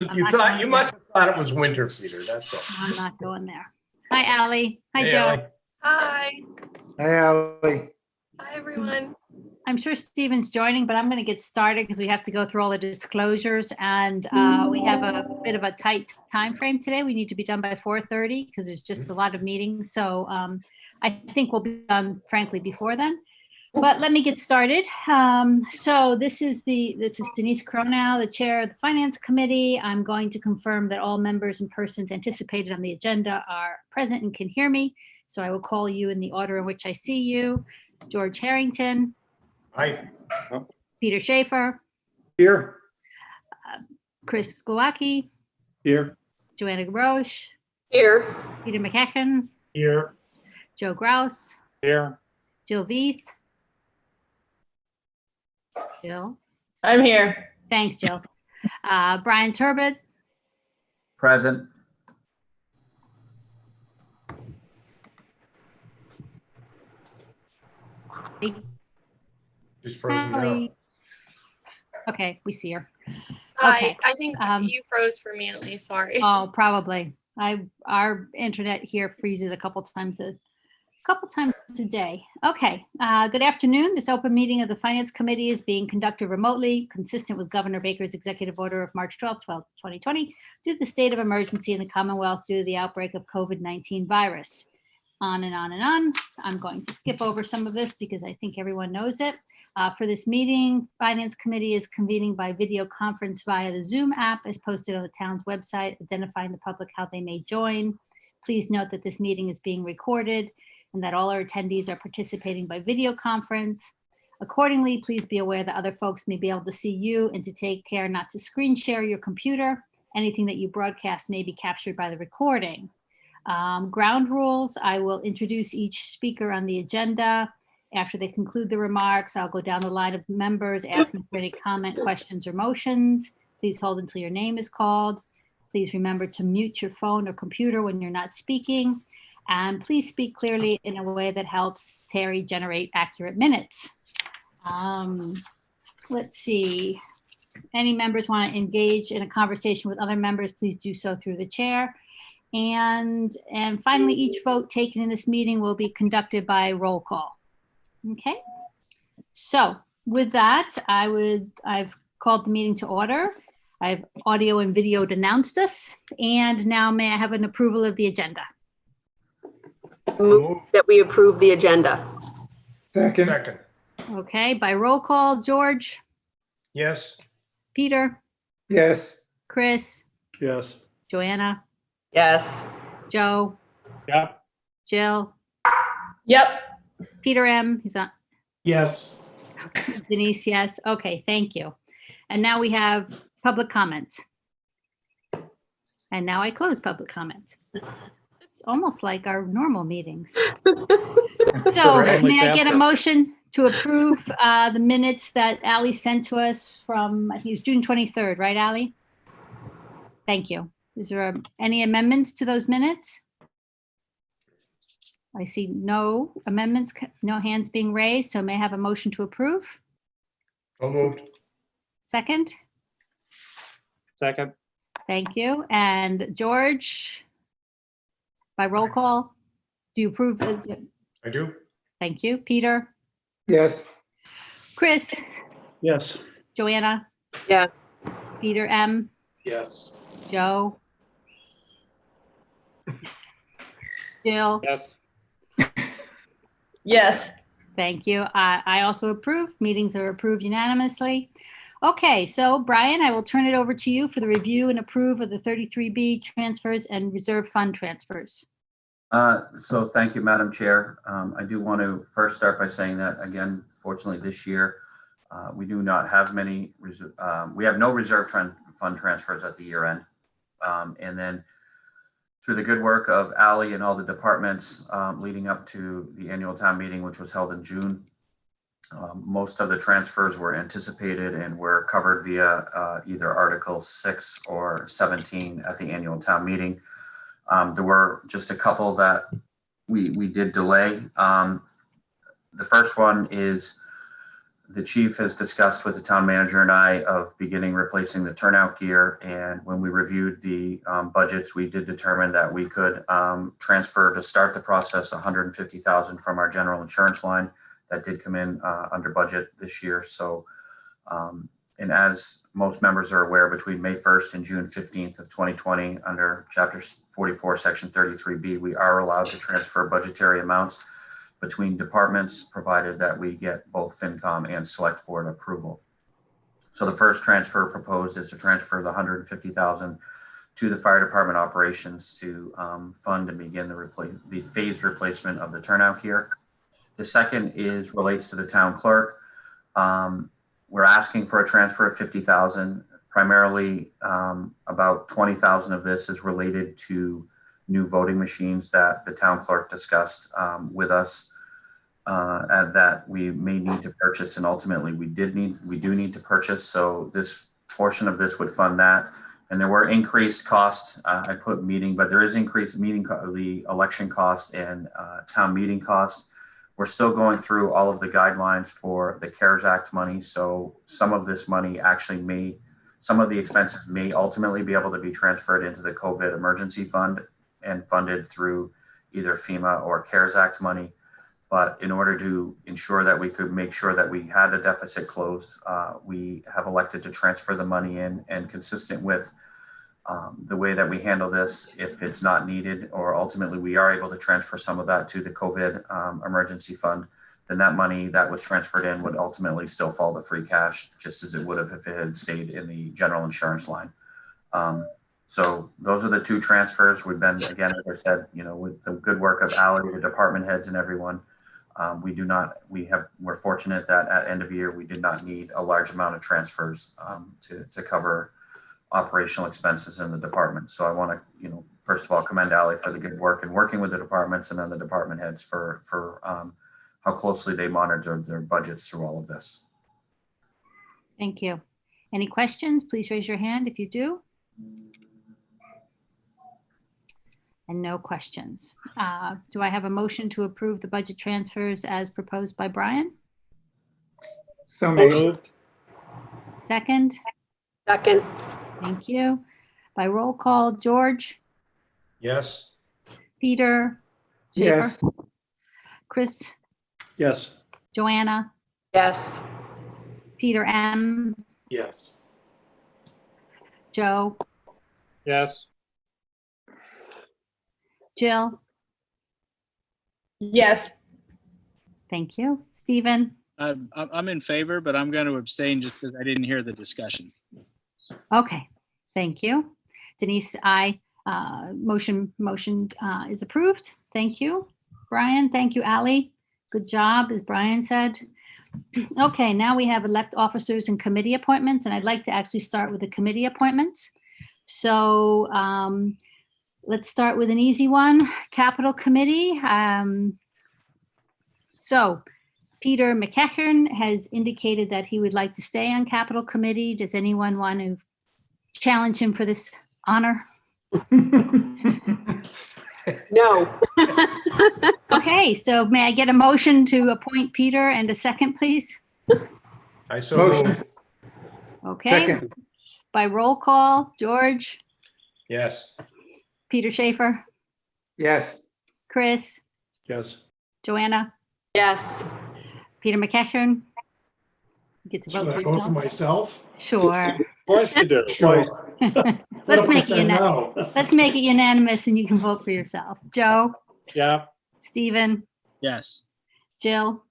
You must have thought it was winter, Peter. That's all. I'm not going there. Hi, Allie. Hi, Hey, Joe. Ally. Hi. Hi, Allie. Hi, everyone. I'm sure Stephen's joining, but I'm going to get started because we have to go through all the disclosures, and we have a bit of a tight time frame today. We need to be done by 4:30 because there's just a lot of meetings. So I think we'll be done, frankly, before then. But let me get started. So this is Denise Cronow, the chair of the Finance Committee. I'm going to confirm that all members and persons anticipated on the agenda are present and can hear me. So I will call you in the order in which I see you. George Harrington. Hi. Peter Schaefer. Here. Chris Glowacki. Here. Joanna Roche. Here. Peter McEachern. Here. Joe Grouse. Here. Jill Veith. Jill. I'm here. Thanks, Jill. Brian Turbot. Present. She's frozen now. Allie. Okay, we see her. Hi. Okay. I think Um, you froze for me at least. Sorry. Oh, probably. Our internet here freezes a couple times a day. Okay. Good afternoon. This open meeting of the Finance Committee is being conducted remotely, consistent with Governor Baker's executive order of March 12, 2020, due to the state of emergency in the Commonwealth due to the outbreak of COVID-19 virus. On and on and on. I'm going to skip over some of this because I think everyone knows it. For this meeting, Finance Committee is convening by video conference via the Zoom app as posted on the town's website, identifying the public how they may join. Please note that this meeting is being recorded and that all our attendees are participating by video conference. Accordingly, please be aware that other folks may be able to see you and to take care not to screen share your computer. Anything that you broadcast may be captured by the recording. Ground rules, I will introduce each speaker on the agenda. After they conclude the remarks, I'll go down the line of members asking for any comment, questions, or motions. Please hold until your name is called. Please remember to mute your phone or computer when you're not speaking. And please speak clearly in a way that helps Terry generate accurate minutes. Let's see. Any members want to engage in a conversation with other members, please do so through the chair. And finally, each vote taken in this meeting will be conducted by roll call. Okay, so with that, I've called the meeting to order. I've audio and video announced us, and now may I have an approval of the agenda? Move that we approve the agenda. Second. Okay, by roll call, George, Yes. Peter, Yes. Chris, Yes. Joanna, Yes. Joe, Yep. Jill, Yep. Peter M. He's on. Yes. Denise, yes. Okay, thank you. And now we have public comments. And now I close public comments. It's almost like our normal meetings. So may I get a motion to approve the minutes that Ally sent to us from, I think it was June 23rd, right, Ally? Thank you. Is there any amendments to those minutes? I see no amendments, no hands being raised, so may I have a motion to approve? So moved. Second? Second. Thank you. And George, by roll call, do you approve? I do. Thank you. Peter? Yes. Chris? Yes. Joanna? Yeah. Peter M? Yes. Joe? Jill? Yes. Yes. Thank you. I also approve. Meetings are approved unanimously. Okay, so Brian, I will turn it over to you for the review and approve of the 33B transfers and reserve fund transfers. So thank you, Madam Chair. I do want to first start by saying that, again, fortunately this year, we do not have many, we have no reserve fund transfers at the year end. And then through the good work of Ally and all the departments leading up to the annual town meeting, which was held in June, most of the transfers were anticipated and were covered via either Article 6 or 17 at the annual town meeting. There were just a couple that we did delay. The first one is The chief has discussed with the town manager and I of beginning replacing the turnout gear. And when we reviewed the budgets, we did determine that we could transfer to start the process $150,000 from our general insurance line. That did come in under budget this year. So, and as most members are aware, between May 1st and June 15th of 2020, under Chapter 44, Section 33B, we are allowed to transfer budgetary amounts between departments, provided that we get both FinCom and Select Board approval. So the first transfer proposed is to transfer the $150,000 to the fire department operations to fund and begin the phased replacement of the turnout gear. The second relates to the town clerk. We're asking for a transfer of $50,000. Primarily, about $20,000 of this is related to new voting machines that the town clerk discussed with us, and that we may need to purchase, and ultimately we do need to purchase. So this portion of this would fund that. And there were increased costs. I put meeting, but there is increased the election costs and town meeting costs. We're still going through all of the guidelines for the CARES Act money. So some of this money actually some of the expenses may ultimately be able to be transferred into the COVID emergency fund and funded through either FEMA or CARES Act money. But in order to ensure that we could make sure that we had the deficit closed, we have elected to transfer the money in, and consistent with the way that we handle this, if it's not needed, or ultimately we are able to transfer some of that to the COVID emergency fund, then that money that was transferred in would ultimately still fall to free cash, just as it would have if it had stayed in the general insurance line. So those are the two transfers. We've been, again, as I said, with the good work of Ally, the department heads and everyone, we're fortunate that at end of year, we did not need a large amount of transfers to cover operational expenses in the department. So I want to, first of all, commend Ally for the good work and working with the departments, and then the department heads for how closely they monitored their budgets through all of this. Thank you. Any questions? Please raise your hand if you do. And no questions. Do I have a motion to approve the budget transfers as proposed by Brian? So moved. Second? Second. Thank you. By roll call, George, Yes. Peter, Schaefer, Yes. Chris, Yes. Joanna, Yes. Peter M, Yes. Joe, Yes. Jill. Yes. Thank you. Stephen. I'm in favor, but I'm going to abstain just because I didn't hear the discussion. Okay, thank you. Denise, aye. Motion is approved. Thank you. Brian, thank you. Ally, good job, as Brian said. Okay, now we have elect officers and committee appointments, and I'd like to actually start with the committee appointments. So let's start with an easy one, Capital Committee. So Peter McEachern has indicated that he would like to stay on Capital Committee. Does anyone want to challenge him for this honor? No. Okay, so may I get a motion to appoint Peter and a second, please? I so Motion. move. Okay, Second. by roll call, George, Yes. Peter Schaefer, Yes. Chris, Yes. Joanna, Yes. Peter McEachern. You get to vote Should for I vote for yourself. myself? Sure. Of course you do. Sure. Let's What if I make it say no? Let's make it unanimous and you can vote for yourself. Joe, Yeah. Stephen, Yes. Jill,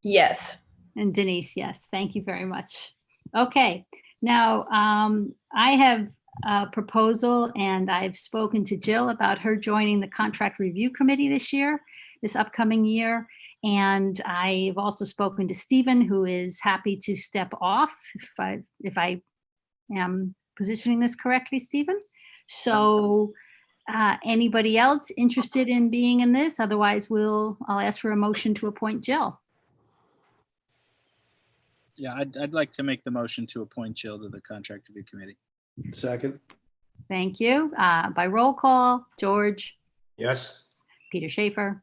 Yes. and Denise, yes. Thank you very much. Okay, now I have a proposal, and I've spoken to Jill about her joining the Contract Review Committee this upcoming year. And I've also spoken to Stephen, who is happy to step off if I am positioning this correctly, Stephen. So anybody else interested in being in this? Otherwise, I'll ask for a motion to appoint Jill. Yeah, I'd like to make the motion to appoint Jill to the Contract Review Committee. Second. Thank you. By roll call, George, Yes. Peter Schaefer,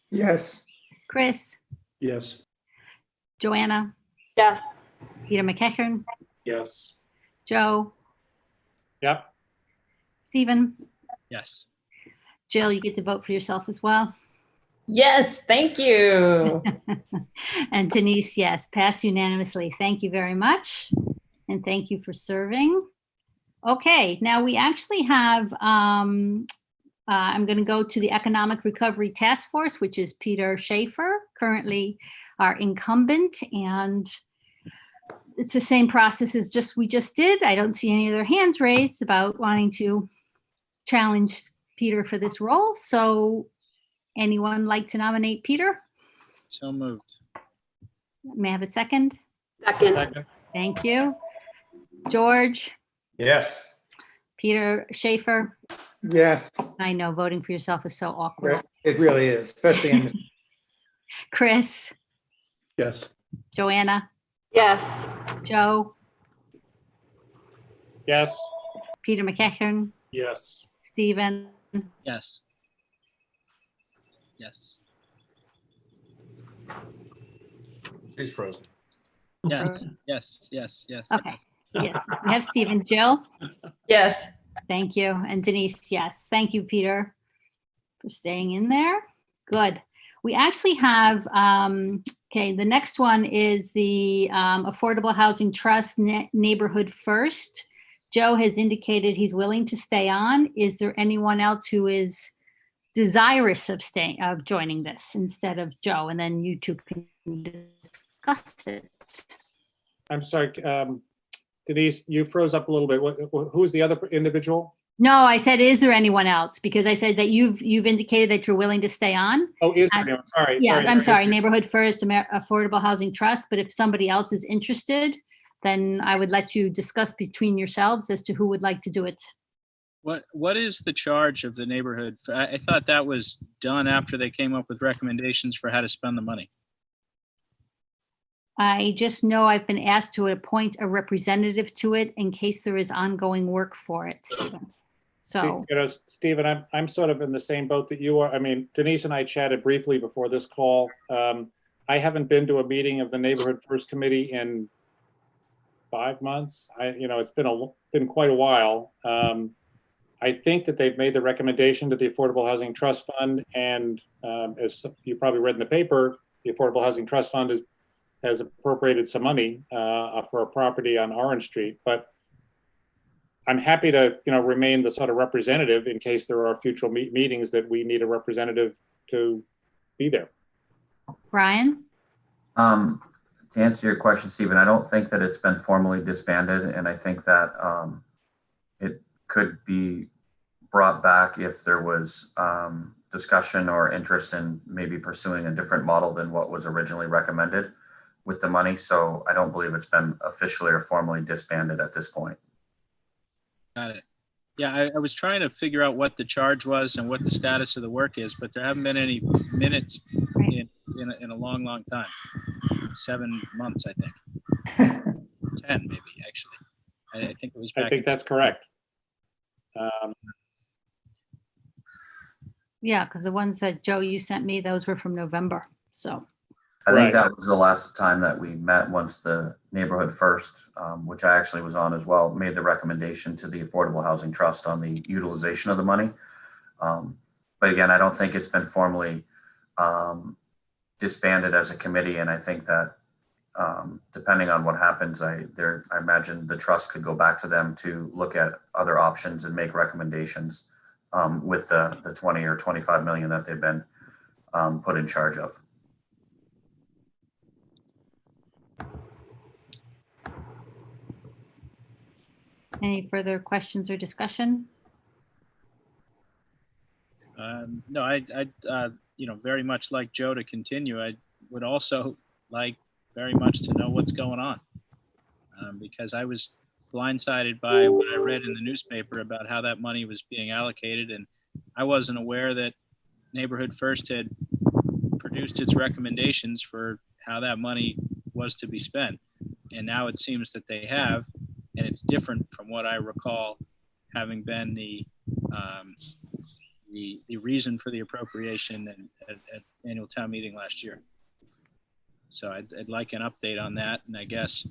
Yes. Chris, Yes. Joanna, Yes. Peter McEachern, Yes. Joe, Yep. Stephen, Yes. Jill, you get to vote for yourself as well. Yes, thank you. And Denise, yes, passed unanimously. Thank you very much. And thank you for serving. Okay, now we actually have, I'm going to go to the Economic Recovery Task Force, which is Peter Schaefer, currently our incumbent. And it's the same process as we just did. I don't see any other hands raised about wanting to challenge Peter for this role. So anyone like to nominate Peter? So moved. May I have a second? Second. Second. Thank you. George, Yes. Peter Schaefer. Yes, I know voting for yourself is so awkward. it really is, especially in this. Chris, Yes. Joanna, Yes. Joe, Yes. Peter McEachern, Yes. Stephen, Yes. Yes. She's frozen. Yes. Yes. Yes. Yes. Okay. yes. yes, we have Stephen. Jill, Yes. thank you. And Denise, yes. Thank you, Peter, for staying in there. Good. We actually have, okay, the next one is the Affordable Housing Trust Neighborhood First. Joe has indicated he's willing to stay on. Is there anyone else who is desirous of joining this instead of Joe? And then you two can discuss it. I'm sorry, Denise, you froze up a little bit. Who's the other individual? No, I said, is there anyone else? Because I said that you've indicated that you're willing to stay on. Oh, is there anyone? Sorry. Yeah, sorry. I'm sorry, Neighborhood First, Affordable Housing Trust. But if somebody else is interested, then I would let you discuss between yourselves as to who would like to do it. What is the charge of the neighborhood? I thought that was done after they came up with recommendations for how to spend the money. I just know I've been asked to appoint a representative to it in case there is ongoing work for it, Stephen. So, You know, Stephen, I'm sort of in the same boat that you are. I mean, Denise and I chatted briefly before this call. I haven't been to a meeting of the Neighborhood First Committee in 5 months. It's been quite a while. I think that they've made the recommendation to the Affordable Housing Trust Fund, and as you probably read in the paper, the Affordable Housing Trust Fund has appropriated some money for a property on Orange Street. But I'm happy to, remain the sort of representative in case there are future meetings that we need a representative to be there. Brian? To answer your question, Stephen, I don't think that it's been formally disbanded, and I think that it could be brought back if there was discussion or interest in maybe pursuing a different model than what was originally recommended with the money. So I don't believe it's been officially or formally disbanded at this point. Got it. Yeah, I was trying to figure out what the charge was and what the status of the work is, but there haven't been any minutes in a long, long time. 7 months, I think. 10, maybe, actually. I think it was back. I think that's correct. Yeah, because the ones that Joe, you sent me, those were from November. So, I Right. think that was the last time that we met once the Neighborhood First, which I actually was on as well, made the recommendation to the Affordable Housing Trust on the utilization of the money. But again, I don't think it's been formally disbanded as a committee. And I think that depending on what happens, I imagine the trust could go back to them to look at other options and make recommendations with the 20 or 25 million that they've been put in charge of. any further questions or discussion? No, I very much like Joe to continue. I would also like very much to know what's going on because I was blindsided by what I read in the newspaper about how that money was being allocated, and I wasn't aware that Neighborhood First had produced its recommendations for how that money was to be spent, and now it seems that they have, and it's different from what I recall having been the reason for the appropriation at annual town meeting last year. So I'd like an update on that. And I guess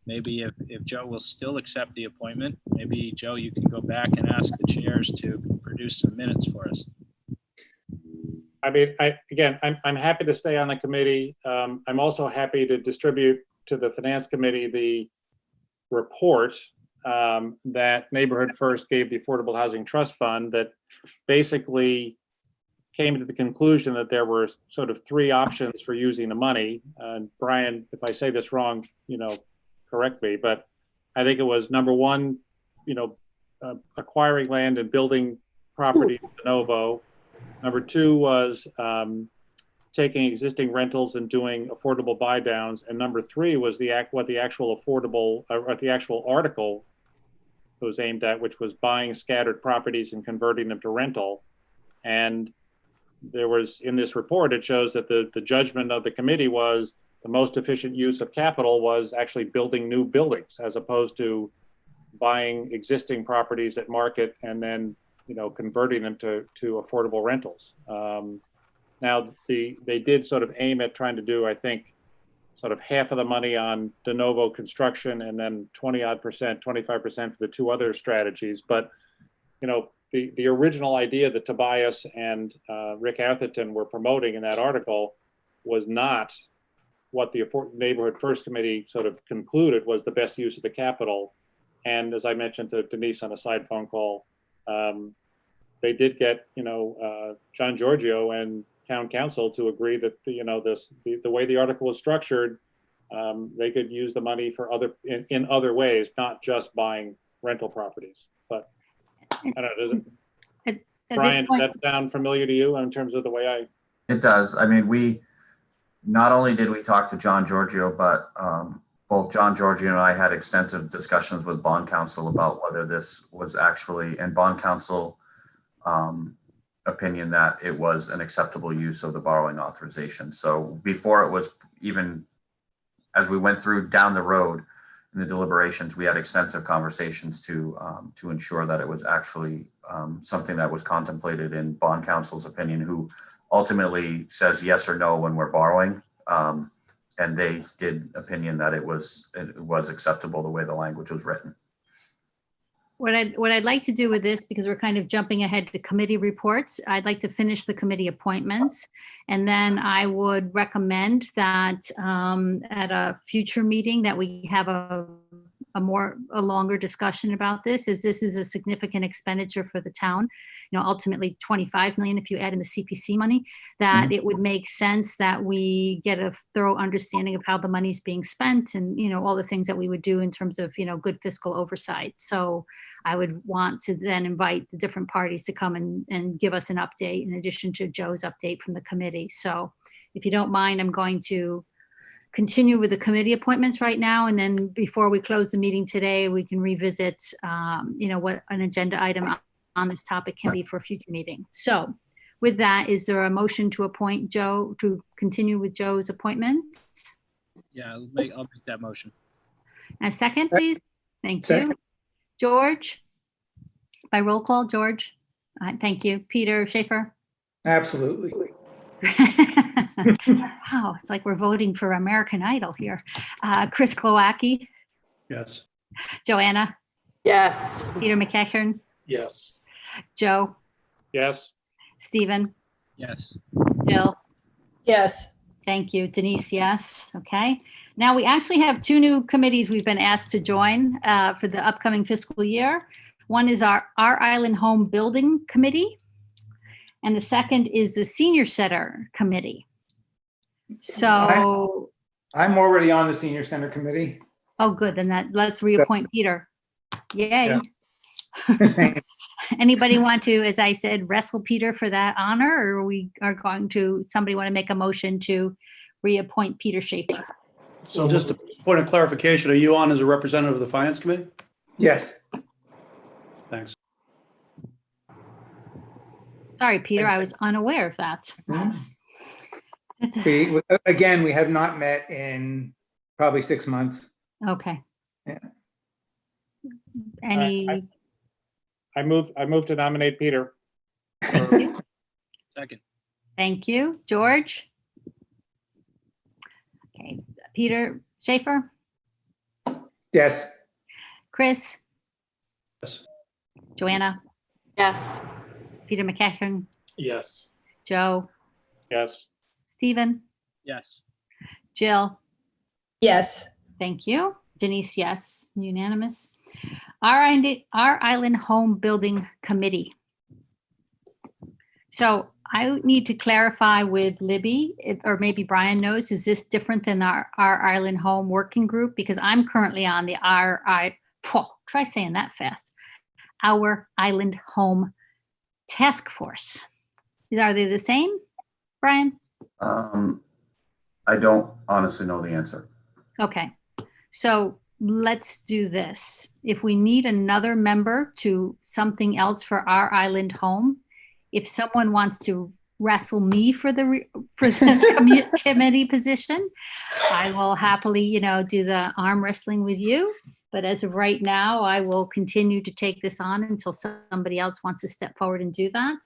maybe if Joe will still accept the appointment, maybe Joe, you can go back and ask the chairs to produce some minutes for us. I mean, I'm happy to stay on the committee. I'm also happy to distribute to the Finance Committee the report that Neighborhood First gave the Affordable Housing Trust Fund that basically came to the conclusion that there were sort of three options for using the money. Brian, if I say this wrong, correct me, but I think it was number one, acquiring land and building property de novo. Number two was taking existing rentals and doing affordable buy downs. And number three was what the actual article was aimed at, which was buying scattered properties and converting them to rental. And there was, in this report, it shows that the judgment of the committee was the most efficient use of capital was actually building new buildings as opposed to buying existing properties at market and then converting them to affordable rentals. Now, they did sort of aim at trying to do, I think, sort of half of the money on de novo construction and then 20-odd%, 25% for the two other strategies. But, the original idea that Tobias and Rick Atherton were promoting in that article was not what the Neighborhood First Committee sort of concluded was the best use of the capital. And as I mentioned to Denise on a side phone call, they did get, John Giorgio and town council to agree that the way the article was structured, they could use the money for in other ways, not just buying rental properties. But I don't know, does it, Brian, does that sound familiar to you in terms of the way It does. I mean, we not only did we talk to John Giorgio, but both John Giorgio and I had extensive discussions with bond counsel about whether this was actually, and bond counsel opinion that it was an acceptable use of the borrowing authorization. So before it was even, as we went through down the road in the deliberations, we had extensive conversations to ensure that it was actually something that was contemplated in bond counsel's opinion, who ultimately says yes or no when we're borrowing. And they did opinion that it was acceptable the way the language was written. What I'd like to do with this, because we're kind of jumping ahead to committee reports, I'd like to finish the committee appointments. And then I would recommend that at a future meeting that we have a longer discussion about this, as this is a significant expenditure for the town. Ultimately 25 million if you add in the CPC money, that it would make sense that we get a thorough understanding of how the money's being spent and, all the things that we would do in terms of, good fiscal oversight. So I would want to then invite the different parties to come and give us an update in addition to Joe's update from the committee. So if you don't mind, I'm going to continue with the committee appointments right now. And then before we close the meeting today, we can revisit, what an agenda item on this topic can be for a future meeting. So with that, is there a motion to appoint Joe, to continue with Joe's appointment? Yeah, I'll make that motion. A second, please. Thank you. Second. George, by roll call, George. Thank you. Peter Schaefer. Absolutely. Wow, it's like we're voting for American Idol here. Chris Klowacki, Yes. Joanna, Yes. Peter McEachern, Yes. Joe, yes? Stephen, Yes. Jill. Yes. Thank you. Denise, yes. Okay. Now we actually have two new committees we've been asked to join for the upcoming fiscal year. One is our Island Home Building Committee, and the second is the Senior Center Committee. So, I'm already on the Senior Center Committee. oh, good. Then let's reappoint Peter. Yay. Yeah. Anybody want to, as I said, wrestle Peter for that honor, or we are going to, somebody want to make a motion to reappoint Peter Schaefer? So just a point of clarification, are you on as a representative of the Finance Committee? Yes. Thanks. Sorry, Peter, I was unaware of that. We have not met in probably 6 months. Okay. Yeah. Any, I move to nominate Peter. Second. thank you. George, Okay, Peter Schaefer, Yes. Chris, Yes. Joanna, Yes. Peter McEachern, Yes. Joe, Yes. Stephen, Yes. Jill. Yes. Thank you. Denise, yes, unanimous. Our Island Home Building Committee. So I need to clarify with Libby, or maybe Brian knows, is this different than our Island Home Working Group? Because I'm currently on the try saying that fast. Our Island Home Task Force. Are they the same, Brian? I don't honestly know the answer. Okay, so let's do this. If we need another member to something else for our island home, if someone wants to wrestle me for the committee position, I will happily, do the arm wrestling with you. But as of right now, I will continue to take this on until somebody else wants to step forward and do that.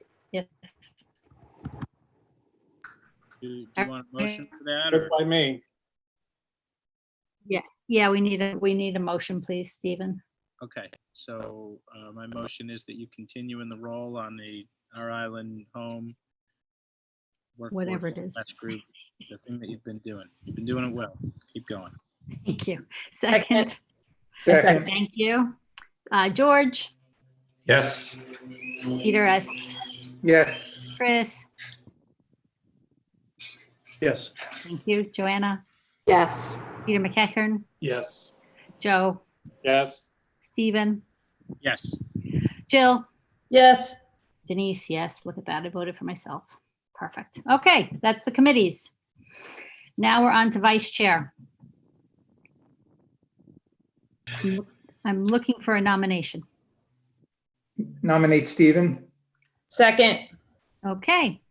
Do you want a motion for that? Good Or? by me. Yeah, we need a motion, please, Stephen. Okay, so my motion is that you continue in the role on our Island Home Workforce Whatever it is. Task Group, the thing that you've been doing. You've been doing it well. Keep going. Thank you. Second, Second. thank you. George, Yes. Peter S., Yes. Chris, Yes. thank you. Joanna, Yes. Peter McEachern, Yes. Joe, Yes. Stephen, Yes. Jill, Yes. Denise, yes. Look at that. I voted for myself. Perfect. Okay, that's the committees. Now we're on to vice chair. I'm looking for a nomination. Nominate Stephen. Second. Okay.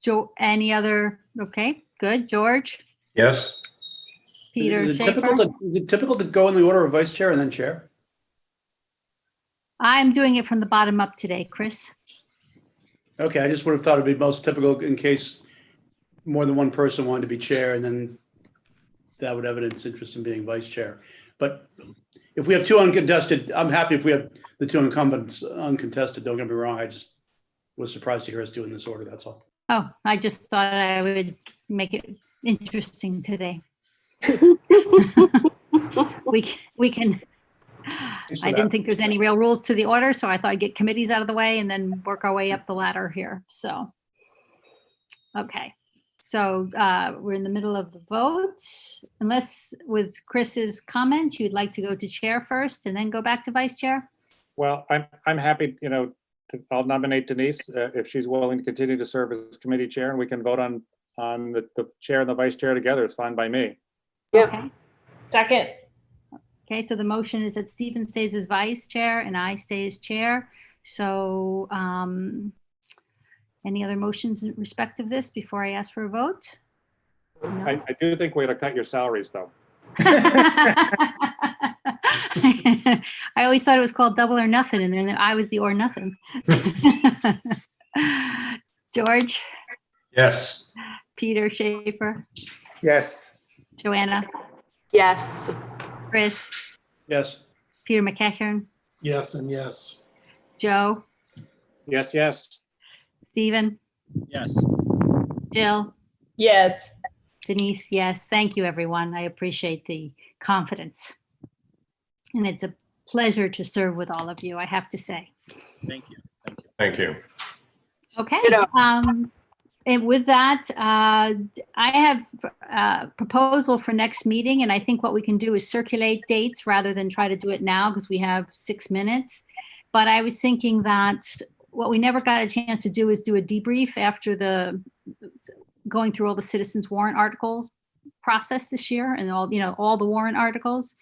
Joe, any other? Okay, good. George, Yes. Peter Is it Schaefer. typical to go in the order of vice chair and then chair? I'm doing it from the bottom up today, Chris. Okay, I just would have thought it'd be most typical in case more than one person wanted to be chair, and then that would evidence interest in being vice chair. But if we have two uncontested, I'm happy if we have the two incumbents uncontested. Don't get me wrong. I just was surprised to hear us doing this order. That's all. Oh, I just thought I would make it interesting today. We can, Thanks for I that. didn't think there's any real rules to the order, so I thought I'd get committees out of the way and then work our way up the ladder here. So, okay. So we're in the middle of the vote. Unless with Chris's comment, you'd like to go to chair first and then go back to vice chair? Well, I'm happy, I'll nominate Denise if she's willing to continue to serve as committee chair, and we can vote on the chair and the vice chair together. It's fine by me. Yep. Okay. Second. Okay, so the motion is that Stephen stays as vice chair and I stay as chair. So any other motions in respect of this before I ask for a vote? No? I do think we're gonna cut your salaries, though. I always thought it was called double or nothing, and then I was the or nothing. George, Yes. Peter Schaefer, Yes. Joanna, Yes. Chris, Yes. Peter McEachern, Yes and yes. Joe, Yes, yes. Stephen, Yes. Jill, Yes. Denise, yes. Thank you, everyone. I appreciate the confidence. And it's a pleasure to serve with all of you, I have to say. Thank you. Thank you. Thank you. Okay. Ditto. And with that, I have a proposal for next meeting, and I think what we can do is circulate dates rather than try to do it now because we have 6 minutes. But I was thinking that what we never got a chance to do is do a debrief after going through all the citizens warrant articles process this year and all the warrant articles.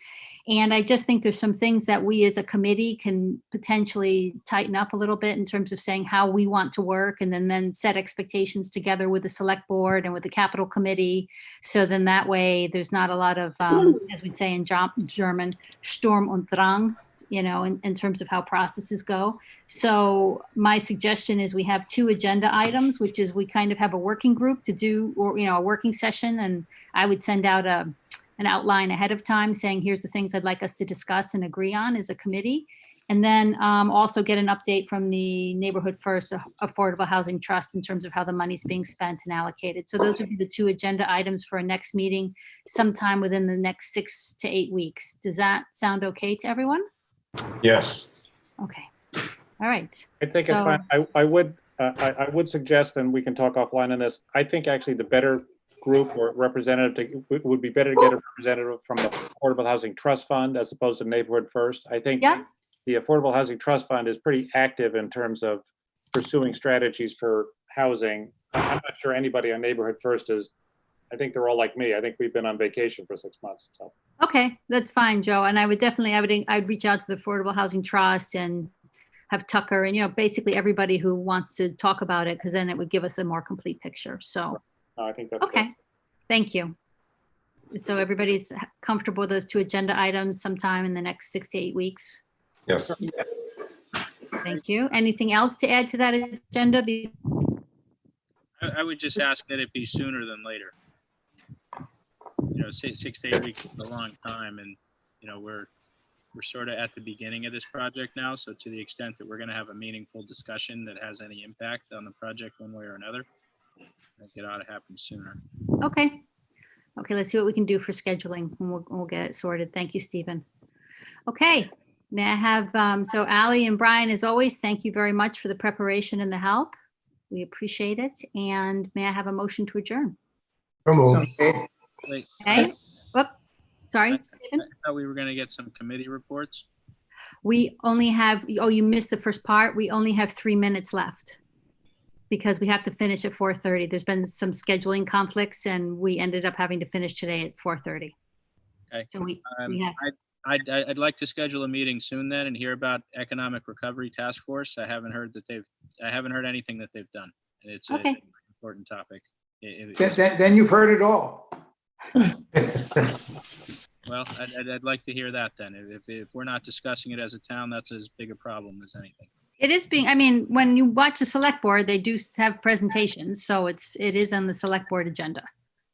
And I just think there's some things that we as a committee can potentially tighten up a little bit in terms of saying how we want to work, and then set expectations together with the select board and with the capital committee. So then that way there's not a lot of, as we'd say in German, Sturm und Drang, in terms of how processes go. So my suggestion is we have 2 agenda items, which is we kind of have a working group to do, or, a working session. And I would send out an outline ahead of time saying, here's the things I'd like us to discuss and agree on as a committee. And then also get an update from the Neighborhood First Affordable Housing Trust in terms of how the money's being spent and allocated. So those would be the 2 agenda items for our next meeting sometime within the next 6 to 8 weeks. Does that sound okay to everyone? Yes. Okay. All right. I think it's fine. I would suggest, and we can talk offline on this, I think actually the better group or representative would be better to get a representative from the Affordable Housing Trust Fund as opposed to Neighborhood First. I think Yeah. the Affordable Housing Trust Fund is pretty active in terms of pursuing strategies for housing. I'm not sure anybody on Neighborhood First is. I think they're all like me. I think we've been on vacation for 6 months. So. Okay, that's fine, Joe. And I would definitely, I'd reach out to the Affordable Housing Trust and have Tucker and, basically everybody who wants to talk about it, because then it would give us a more complete picture. So, I think that's okay, thank you. So everybody's comfortable with those 2 agenda items sometime in the next 6 to 8 weeks? Yes. Thank you. Anything else to add to that agenda? I would just ask that it be sooner than later. 6 to 8 weeks is a long time, and we're sort of at the beginning of this project now. So to the extent that we're going to have a meaningful discussion that has any impact on the project one way or another, I think it ought to happen sooner. Okay. Okay, let's see what we can do for scheduling, and we'll get it sorted. Thank you, Stephen. Okay, may I have, so Ally and Brian, as always, thank you very much for the preparation and the help. We appreciate it. And may I have a motion to adjourn? So made. Wait, Okay. Whoop. Sorry, I Stephen. thought we were going to get some committee reports. We only have, oh, you missed the first part. We only have 3 minutes left because we have to finish at 4:30. There's been some scheduling conflicts and we ended up having to finish today at 4:30. Okay. So we have, I'd like to schedule a meeting soon then and hear about Economic Recovery Task Force. I haven't heard anything that they've done. And it's Okay. an important topic. Then you've heard it all. Well, I'd like to hear that then. If we're not discussing it as a town, that's as big a problem as anything. it is being, I mean, when you watch the select board, they do have presentations. So it is on the select board agenda.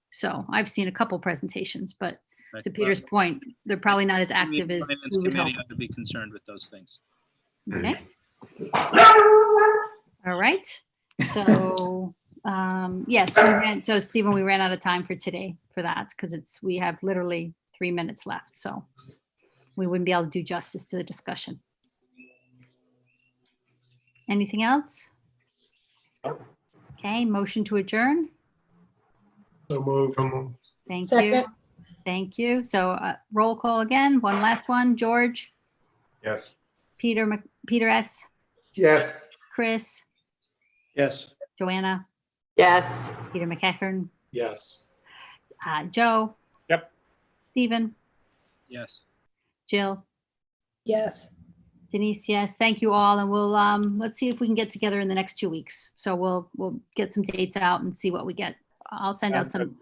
So I've seen a couple presentations, but Right. to Peter's point, they're probably not as active as Finance we would hope. Committee ought to be concerned with those things. Okay. All right. So, yes, so Stephen, we ran out of time for today for that because we have literally 3 minutes left. So we wouldn't be able to do justice to the discussion. Anything else? Okay, motion to adjourn. So move. Thank you. Second. Thank you. So roll call again. One last one. George, Yes. Peter S., Yes. Chris, Yes. Joanna, Yes. Peter McEachern, Yes. Joe. Yep. Stephen, Yes. Jill, Yes. Denise, yes. Thank you all. And we'll, let's see if we can get together in the next 2 weeks. So we'll get some dates out and see what we get. I'll send out Sounds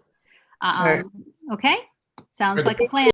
some. Okay. Sounds like a plan.